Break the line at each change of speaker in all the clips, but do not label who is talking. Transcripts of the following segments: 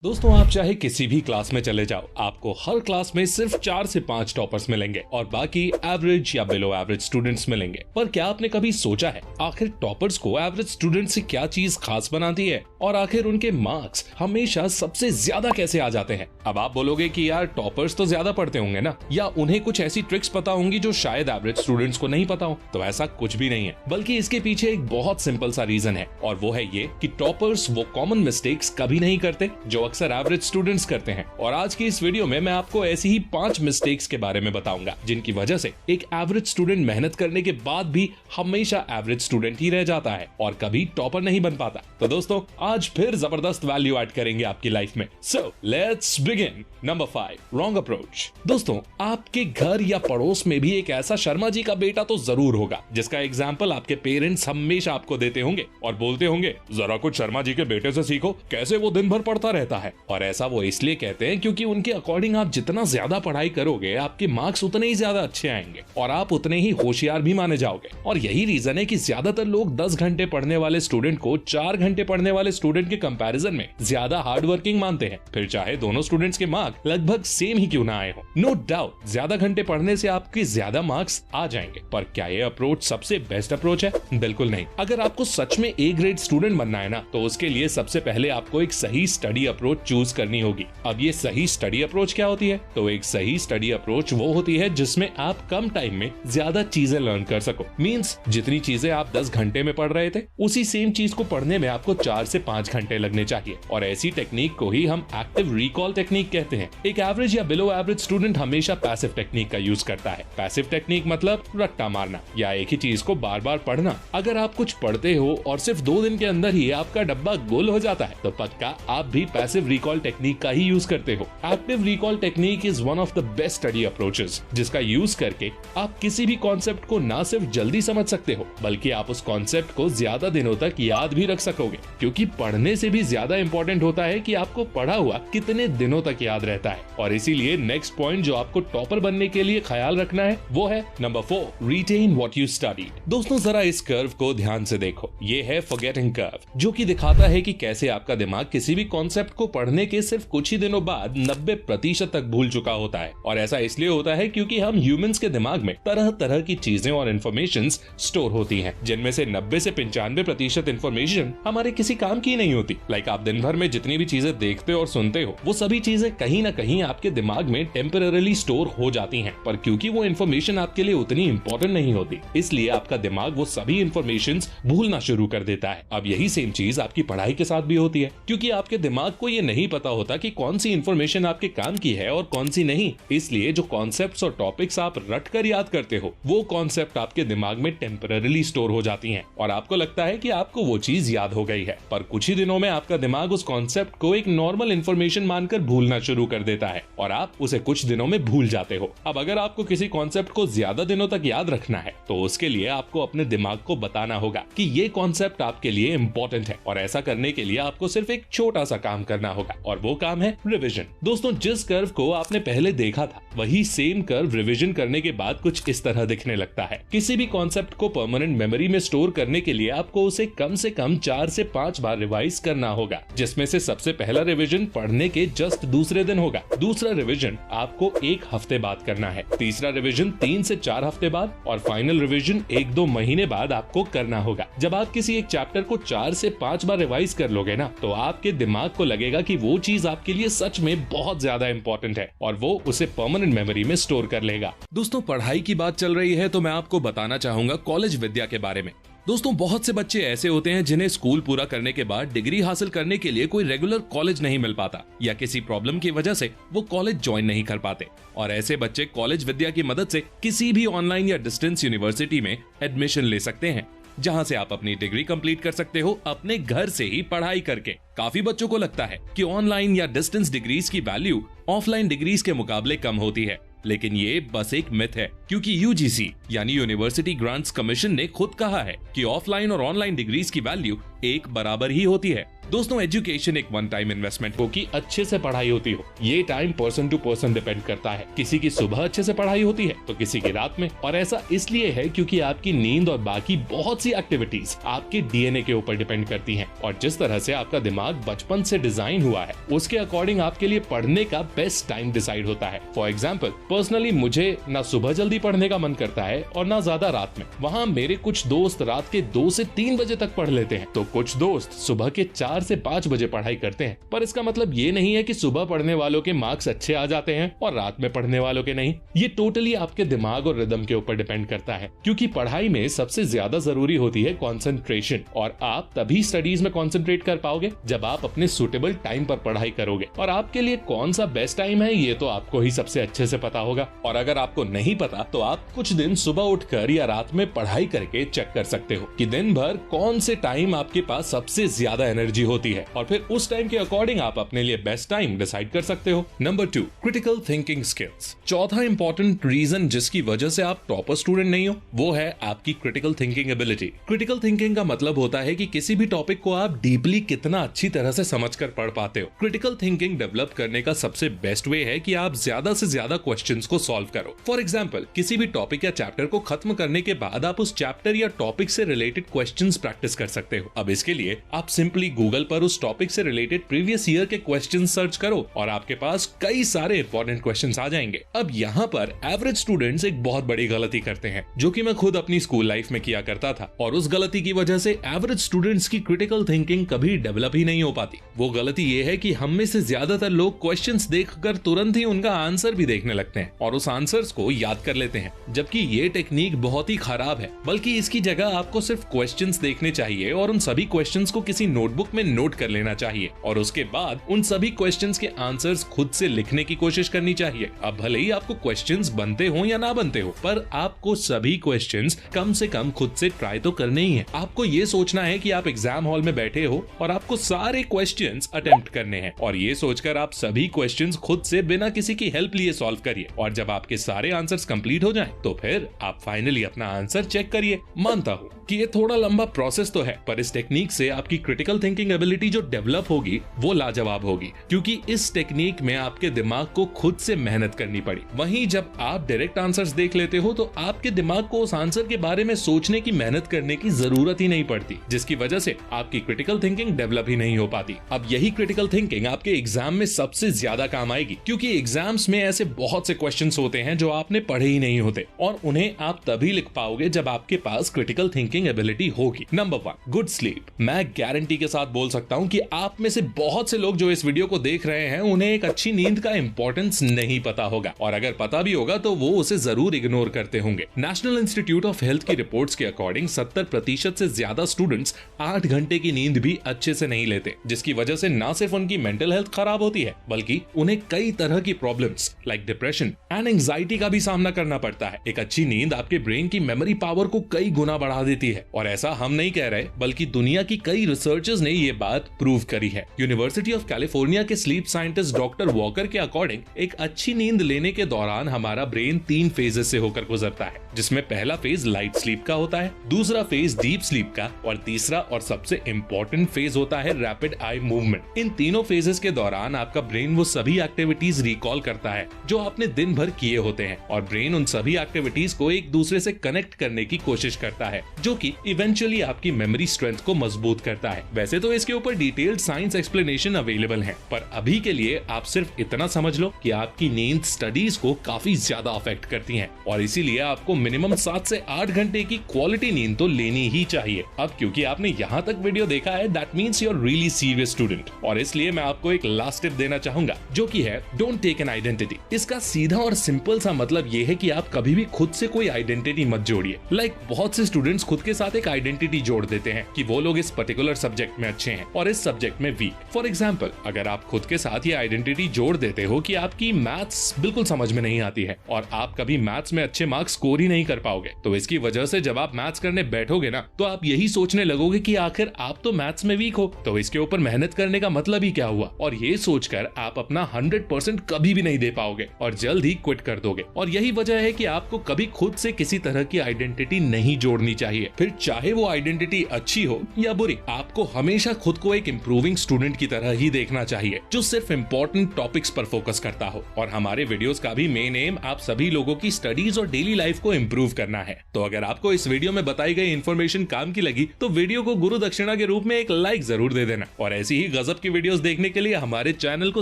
दोस्तों, आप चाहे किसी भी क्लास में चले जाओ, आपको हर क्लास में सिर्फ 4 से 5 टॉपर्स मिलेंगे और बाकी एवरेज या बिलो एवरेज स्टूडेंट्स मिलेंगे। पर क्या आपने कभी सोचा है आखिर टॉपर्स को एवरेज स्टूडेंट से क्या चीज खास बनाती है और आखिर उनके मार्क्स हमेशा सबसे ज्यादा कैसे आ जाते हैं? अब आप बोलोगे कि यार टॉपर्स तो ज्यादा पढ़ते होंगे ना, या उन्हें कुछ ऐसी ट्रिक्स पता होंगी जो शायद एवरेज स्टूडेंट्स को नहीं पता हो। तो ऐसा कुछ भी नहीं है, बल्कि इसके पीछे एक बहुत सिंपल सा रीजन है और वो है ये कि टॉपर्स वो कॉमन मिस्टेक्स कभी नहीं करते जो अक्सर एवरेज स्टूडेंट्स करते हैं। और आज की इस वीडियो में मैं आपको ऐसी ही 5 मिस्टेक्स के बारे में बताऊंगा जिनकी वजह से एक एवरेज स्टूडेंट मेहनत करने के बाद भी हमेशा एवरेज स्टूडेंट ही रह जाता है और कभी टॉपर नहीं बन पाता। तो दोस्तों, आज फिर जबरदस्त वैल्यू ऐड करेंगे आपकी लाइफ में। So let's begin. Number 5, wrong approach. दोस्तों, आपके घर या पड़ोस में भी एक ऐसा शर्मा जी का बेटा तो जरूर होगा जिसका एग्जाम्पल आपके पेरेंट्स हमेशा आपको देते होंगे और बोलते होंगे, जरा कुछ शर्मा जी के बेटे से सीखो, कैसे वो दिन भर पढ़ता रहता है। और ऐसा वो इसलिए कहते हैं क्योंकि उनके अकॉर्डिंग आप जितना ज्यादा पढ़ाई करोगे, आपके मार्क्स उतने ही ज्यादा अच्छे आएंगे और आप उतने ही होशियार भी माने जाओगे। और यही रीजन है कि ज्यादातर लोग 10 घंटे पढ़ने वाले स्टूडेंट को 4 घंटे पढ़ने वाले स्टूडेंट के कंपैरिजन में ज्यादा हार्ड वर्किंग मानते हैं, फिर चाहे दोनों स्टूडेंट्स के मार्क्स लगभग सेम ही क्यों ना आए हो। नो डाउट, ज्यादा घंटे पढ़ने से आपके ज्यादा मार्क्स आ जाएंगे, पर क्या ये अप्रोच सबसे बेस्ट अप्रोच है? बिल्कुल नहीं। अगर आपको सच में ए ग्रेड स्टूडेंट बनना है ना, तो उसके लिए सबसे पहले आपको एक सही स्टडी अप्रोच चूज करनी होगी। अब ये सही स्टडी अप्रोच क्या होती है? तो एक सही स्टडी अप्रोच वो होती है जिसमें आप कम टाइम में ज्यादा चीजें लर्न कर सको। मींस जितनी चीजें आप 10 घंटे में पढ़ रहे थे, उसी सेम चीज को पढ़ने में आपको 4 से 5 घंटे लगने चाहिए। और ऐसी टेक्निक को ही हम एक्टिव रिकॉल टेक्निक कहते हैं। एक एवरेज या बिलो एवरेज स्टूडेंट हमेशा पैसिव टेक्निक का यूज करता है। पैसिव टेक्निक मतलब रट्टा मारना या एक ही चीज को बार बार पढ़ना। अगर आप कुछ पढ़ते हो और सिर्फ 2 दिन के अंदर ही आपका डब्बा गोल हो जाता है, तो पक्का आप भी पैसिव रिकॉल टेक्निक का ही यूज करते हो। Active recall technique is one of the best study approaches, जिसका यूज करके आप किसी भी कॉन्सेप्ट को ना सिर्फ जल्दी समझ सकते हो, बल्कि आप उस कॉन्सेप्ट को ज्यादा दिनों तक याद भी रख सकोगे। क्योंकि पढ़ने से भी ज्यादा इंपॉर्टेंट होता है कि आपको पढ़ा हुआ कितने दिनों तक याद रहता है। और इसीलिए नेक्स्ट पॉइंट जो आपको टॉपर बनने के लिए ख्याल रखना है वो है number 4, retain what you studied. दोस्तों, जरा इस कर्व को ध्यान से देखो। ये है फॉरगेटिंग कर्व, जो कि दिखाता है कि कैसे आपका दिमाग किसी भी कॉन्सेप्ट को पढ़ने के सिर्फ कुछ ही दिनों बाद 90% तक भूल चुका होता है। और ऐसा इसलिए होता है क्योंकि हम ह्यूमंस के दिमाग में तरह तरह की चीजें और इन्फॉर्मेशन स्टोर होती हैं, जिनमें से 90 से 95% इन्फॉर्मेशन हमारे किसी काम की नहीं होती। लाइक आप दिन भर में जितनी भी चीजें देखते और सुनते हो, वो सभी चीजें कहीं ना कहीं आपके दिमाग में टेम्पररीली स्टोर हो जाती हैं, पर क्योंकि वो इन्फॉर्मेशन आपके लिए उतनी इंपॉर्टेंट नहीं होती, इसलिए आपका दिमाग वो सभी इन्फॉर्मेशन भूलना शुरू कर देता है। अब यही सेम चीज आपकी पढ़ाई के साथ भी होती है, क्योंकि आपके दिमाग को ये नहीं पता होता कि कौन सी इन्फॉर्मेशन आपके काम की है और कौन सी नहीं। इसलिए जो कॉन्सेप्ट्स और टॉपिक्स आप रट कर याद करते हो, वो कॉन्सेप्ट आपके दिमाग में टेम्पररीली स्टोर हो जाती हैं और आपको लगता है कि आपको वो चीज याद हो गई है, पर कुछ ही दिनों में आपका दिमाग उस कॉन्सेप्ट को एक नॉर्मल इन्फॉर्मेशन मानकर भूलना शुरू कर देता है और आप उसे कुछ दिनों में भूल जाते हो। अब अगर आपको किसी कॉन्सेप्ट को ज्यादा दिनों तक याद रखना है, तो उसके लिए आपको अपने दिमाग को बताना होगा कि ये कॉन्सेप्ट आपके लिए इंपॉर्टेंट है। और ऐसा करने के लिए आपको सिर्फ एक छोटा सा काम करना होगा, और वो काम है रिविजन। दोस्तों, जिस कर्व को आपने पहले देखा था, वही सेम कर्व रिवीजन करने के बाद कुछ इस तरह दिखने लगता है। किसी भी कॉन्सेप्ट को परमानेंट मेमोरी में स्टोर करने के लिए आपको उसे कम से कम 4 से 5 बार रिवाइज करना होगा, जिसमें से सबसे पहला रिवीजन पढ़ने के जस्ट दूसरे दिन होगा। दूसरा रिवीजन आपको 1 हफ्ते बाद करना है। तीसरा रिवीजन 3 से 4 हफ्ते बाद, और फाइनल रिवीजन 1-2 महीने बाद आपको करना होगा। जब आप किसी एक चैप्टर को 4 से 5 बार रिवाइज कर लोगे ना, तो आपके दिमाग को लगेगा कि वो चीज आपके लिए सच में बहुत ज्यादा इंपॉर्टेंट है और वो उसे परमानेंट मेमोरी में स्टोर कर लेगा। दोस्तों, पढ़ाई की बात चल रही है तो मैं आपको बताना चाहूंगा कॉलेज विद्या के बारे में। दोस्तों, बहुत से बच्चे ऐसे होते हैं जिन्हें स्कूल पूरा करने के बाद डिग्री हासिल करने के लिए कोई रेगुलर कॉलेज नहीं मिल पाता, या किसी प्रॉब्लम की वजह से वो कॉलेज ज्वाइन नहीं कर पाते। और ऐसे बच्चे कॉलेज विद्या की मदद से किसी भी ऑनलाइन या डिस्टेंस यूनिवर्सिटी में एडमिशन ले सकते हैं, जहां से आप अपनी डिग्री कंप्लीट कर सकते हो अपने घर से ही पढ़ाई करके। काफी बच्चों को लगता है कि ऑनलाइन या डिस्टेंस डिग्रीज की वैल्यू ऑफलाइन डिग्रीज के मुकाबले कम होती है, लेकिन ये बस एक मिथ है, क्योंकि यूजीसी यानी यूनिवर्सिटी ग्रांट्स कमीशन ने खुद कहा है कि ऑफलाइन और ऑनलाइन डिग्रीज की वैल्यू एक बराबर ही होती है। दोस्तों, एजुकेशन एक वन टाइम इन्वेस्टमेंट हो कि अच्छे से पढ़ाई होती हो, ये time person to person depend करता है। किसी की सुबह अच्छे से पढ़ाई होती है तो किसी की रात में, और ऐसा इसलिए है क्योंकि आपकी नींद और बाकी बहुत सी एक्टिविटीज आपके डीएनए के ऊपर डिपेंड करती हैं, और जिस तरह से आपका दिमाग बचपन से डिजाइन हुआ है उसके अकॉर्डिंग आपके लिए पढ़ने का बेस्ट टाइम डिसाइड होता है। फॉर एग्जाम्पल, पर्सनली मुझे ना सुबह जल्दी पढ़ने का मन करता है और ना ज्यादा रात में। वहाँ मेरे कुछ दोस्त रात के 2 से 3 बजे तक पढ़ लेते हैं, तो कुछ दोस्त सुबह के 4 से 5 बजे पढ़ाई करते हैं। पर इसका मतलब ये नहीं है कि सुबह पढ़ने वालों के मार्क्स अच्छे आ जाते हैं और रात में पढ़ने वालों के नहीं। ये टोटली आपके दिमाग और रिदम के ऊपर डिपेंड करता है, क्योंकि पढ़ाई में सबसे ज्यादा जरूरी होती है कंसंट्रेशन, और आप तभी स्टडीज में कंसंट्रेट कर पाओगे जब आप अपने सुटेबल टाइम पर पढ़ाई करोगे। और आपके लिए कौन सा बेस्ट टाइम है ये तो आपको ही सबसे अच्छे से पता होगा। और अगर आपको नहीं पता तो आप कुछ दिन सुबह उठकर या रात में पढ़ाई करके चेक कर सकते हो कि दिन भर कौन से टाइम आपके पास सबसे ज्यादा एनर्जी होती है, और फिर उस टाइम के अकॉर्डिंग आप अपने लिए बेस्ट टाइम डिसाइड कर सकते हो। Number 2, critical thinking skills. चौथा इंपॉर्टेंट रीजन जिसकी वजह से आप टॉपर स्टूडेंट नहीं हो वो है आपकी critical thinking ability. Critical thinking का मतलब होता है कि किसी भी टॉपिक को आप डीपली कितना अच्छी तरह से समझकर पढ़ पाते हो। क्रिटिकल थिंकिंग डेवलप करने का सबसे बेस्ट वे है कि आप ज्यादा से ज्यादा क्वेश्चंस को सॉल्व करो। फॉर एग्जांपल, किसी भी टॉपिक या चैप्टर को खत्म करने के बाद आप उस चैप्टर या टॉपिक से रिलेटेड क्वेश्चंस प्रैक्टिस कर सकते हो। अब इसके लिए आप सिंपली गूगल पर उस टॉपिक से रिलेटेड प्रीवियस ईयर के क्वेश्चंस सर्च करो और आपके पास कई सारे इंपॉर्टेंट क्वेश्चंस आ जाएंगे। अब यहाँ पर एवरेज स्टूडेंट्स एक बहुत बड़ी गलती करते हैं, जो कि मैं खुद अपनी स्कूल लाइफ में किया करता था, और उस गलती की वजह से एवरेज स्टूडेंट्स की क्रिटिकल थिंकिंग कभी डेवलप ही नहीं हो पाती। वो गलती ये है कि हम में से ज्यादातर लोग क्वेश्चंस देखकर तुरंत ही उनका आंसर भी देखने लगते हैं और उस आंसर्स को याद कर लेते हैं, जबकि ये टेक्निक बहुत ही खराब है। बल्कि इसकी जगह आपको सिर्फ क्वेश्चंस देखने चाहिए और उन सभी क्वेश्चंस को किसी नोटबुक में नोट कर लेना चाहिए, और उसके बाद उन सभी क्वेश्चंस के आंसर्स खुद से लिखने की कोशिश करनी चाहिए। अब भले ही आपको क्वेश्चंस बनते हो या ना बनते हो, पर आपको सभी क्वेश्चंस कम से कम खुद से ट्राई तो करने ही है। आपको ये सोचना है कि आप एग्जाम हॉल में बैठे हो और आपको सारे क्वेश्चंस अटेम्प्ट करने हैं, और ये सोचकर आप सभी क्वेश्चंस खुद से बिना किसी की हेल्प लिए सॉल्व करिए, और जब आपके सारे आंसर्स कंप्लीट हो जाएं, तो फिर आप फाइनली अपना आंसर चेक करिए। मानता हूँ कि ये थोड़ा लंबा प्रोसेस तो है, पर इस टेक्निक से आपकी क्रिटिकल थिंकिंग एबिलिटी जो डेवलप होगी वो लाजवाब होगी, क्योंकि इस टेक्निक में आपके दिमाग को खुद से मेहनत करनी पड़ी। वहीं जब आप डायरेक्ट आंसर्स देख लेते हो तो आपके दिमाग को उस आंसर के बारे में सोचने की मेहनत करने की जरूरत ही नहीं पड़ती, जिसकी वजह से आपकी क्रिटिकल थिंकिंग डेवलप ही नहीं हो पाती। अब यही क्रिटिकल थिंकिंग आपके एग्जाम में सबसे ज्यादा काम आएगी, क्योंकि एग्जाम्स में ऐसे बहुत से क्वेश्चंस होते हैं जो आपने पढ़े ही नहीं होते, और उन्हें आप तभी लिख पाओगे जब आपके पास क्रिटिकल थिंकिंग एबिलिटी होगी। Number 1, good sleep. मैं गारंटी के साथ बोल सकता हूं कि आप में से बहुत से लोग जो इस वीडियो को देख रहे हैं उन्हें एक अच्छी नींद का इंपॉर्टेंस नहीं पता होगा, और अगर पता भी होगा तो वो उसे जरूर इग्नोर करते होंगे। नेशनल इंस्टीट्यूट ऑफ हेल्थ की रिपोर्ट्स के अकॉर्डिंग 70% से ज्यादा स्टूडेंट्स 8 घंटे की नींद भी अच्छे से नहीं लेते, जिसकी वजह से न सिर्फ उनकी मेंटल हेल्थ खराब होती है, बल्कि उन्हें कई तरह की problems like depression and anxiety का भी सामना करना पड़ता है। एक अच्छी नींद आपके ब्रेन की मेमोरी पावर को कई गुना बढ़ा देती है, और ऐसा हम नहीं कह रहे, बल्कि दुनिया की कई रिसर्चर्स ने ये बात प्रूव करी है। यूनिवर्सिटी ऑफ कैलिफोर्निया के स्लीप साइंटिस्ट डॉक्टर वॉकर के अकॉर्डिंग एक अच्छी नींद लेने के दौरान हमारा ब्रेन 3 फेजेस से होकर गुजरता है, जिसमें पहला फेज लाइट स्लीप का होता है, दूसरा फेज डीप स्लीप का, और तीसरा और सबसे इंपॉर्टेंट फेज होता है रैपिड आई मूवमेंट। इन तीनों फेजेस के दौरान आपका ब्रेन वो सभी एक्टिविटीज रिकॉल करता है जो आपने दिन भर किए होते हैं, और ब्रेन उन सभी एक्टिविटीज को एक दूसरे से कनेक्ट करने की कोशिश करता है, जो कि इवेंचुअली आपकी मेमोरी स्ट्रेंथ को मजबूत करता है। वैसे तो इसके ऊपर डिटेल्ड साइंस एक्सप्लेनेशन अवेलेबल है, पर अभी के लिए आप सिर्फ इतना समझ लो कि आपकी नींद स्टडीज को काफी ज्यादा अफेक्ट करती है, और इसीलिए आपको मिनिमम 7 से 8 घंटे की क्वालिटी नींद तो लेनी ही चाहिए। अब क्योंकि आपने यहाँ तक वीडियो देखा है, that means you are really serious student, और इसलिए मैं आपको एक लास्ट टिप देना चाहूंगा, जो कि है डोंट टेक एन आइडेंटिटी। इसका सीधा और सिंपल सा मतलब ये है कि आप कभी भी खुद से कोई आइडेंटिटी मत जोड़िए। लाइक बहुत से स्टूडेंट्स खुद के साथ एक आइडेंटिटी जोड़ देते हैं कि वो लोग इस पर्टिकुलर सब्जेक्ट में अच्छे हैं और इस सब्जेक्ट में वीक। फॉर एग्जाम्पल, अगर आप खुद के साथ ये आइडेंटिटी जोड़ देते हो कि आपकी मैथ्स बिल्कुल समझ में नहीं आती है और आप कभी मैथ्स में अच्छे मार्क्स स्कोर ही नहीं कर पाओगे, तो इसकी वजह से जब आप मैथ्स करने बैठोगे ना, तो आप यही सोचने लगोगे कि आखिर आप तो मैथ्स में वीक हो, तो इसके ऊपर मेहनत करने का मतलब ही क्या हुआ, और ये सोचकर आप अपना 100% कभी भी नहीं दे पाओगे और जल्द ही क्विट कर दोगे। और यही वजह है कि आपको कभी खुद से किसी तरह की आइडेंटिटी नहीं जोड़नी चाहिए, फिर चाहे वो आइडेंटिटी अच्छी हो या बुरी। आपको हमेशा खुद को एक इम्प्रूविंग स्टूडेंट की तरह ही देखना चाहिए जो सिर्फ इम्पोर्टेंट टॉपिक्स पर फोकस करता हो। और हमारे वीडियोस का भी मेन एम आप सभी लोगों की स्टडीज और डेली लाइफ को इम्प्रूव करना है। तो अगर आपको इस वीडियो में बताई गई इन्फॉर्मेशन काम की लगी तो वीडियो को गुरु दक्षिणा के रूप में एक लाइक जरूर दे देना। और ऐसी ही गजब की वीडियोस देखने के लिए हमारे चैनल को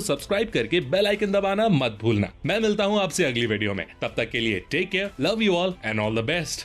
सब्सक्राइब करके बेल आइकन दबाना मत भूलना। मैं मिलता हूँ आपसे अगली वीडियो में, तब तक के लिए take care, love you all and all the best.